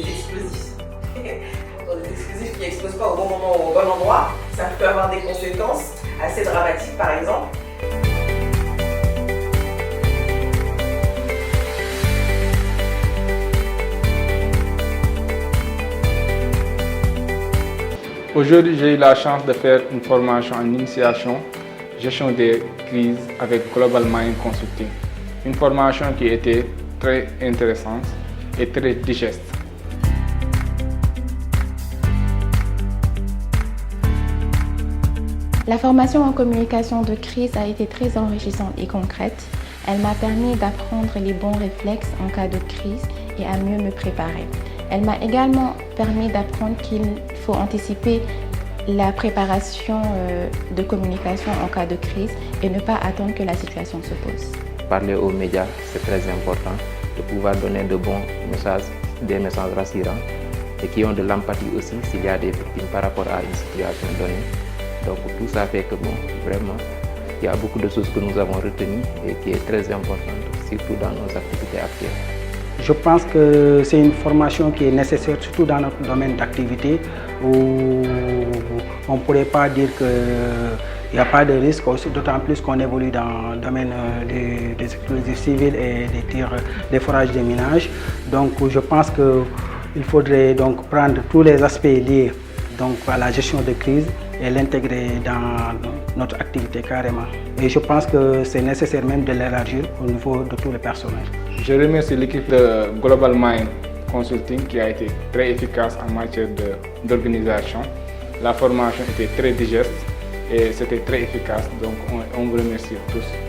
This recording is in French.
explosifs. Quand des explosifs qui n'explosent pas au bon moment ou au bon endroit, ça peut avoir des conséquences assez dramatiques par exemple. Aujourd'hui, j'ai eu la chance de faire une formation en initiation, gestion des crises avec Global Mind Consulting. Une formation qui était très intéressante et très digeste. La formation en communication de crise a été très enrichissante et concrète. Elle m'a permis d'apprendre les bons réflexes en cas de crise et à mieux me préparer. Elle m'a également permis d'apprendre qu'il faut anticiper la préparation de communication en cas de crise et ne pas attendre que la situation se pose. Parler aux médias, c'est très important de pouvoir donner de bons messages, des messages rassurants et qui ont de l'empathie aussi s'il y a des victimes par rapport à une situation donnée. Donc tout ça fait que vraiment, il y a beaucoup de choses que nous avons retenues et qui est très importante, surtout dans nos activités actuelles. Je pense que c'est une formation qui est nécessaire, surtout dans notre domaine d'activité, où on ne pourrait pas dire qu'il n'y a pas de risque, d'autant plus qu'on évolue dans le domaine des explosifs civils et des tirs, des forages de minage. Donc je pense qu'il faudrait donc prendre tous les aspects liés donc, à la gestion de crise et l'intégrer dans notre activité carrément. Et je pense que c'est nécessaire même de l'élargir au niveau de tous les personnels. Je remercie l'équipe de Global Mind Consulting qui a été très efficace en matière d'organisation. La formation était très digeste et c'était très efficace, donc on vous remercie tous.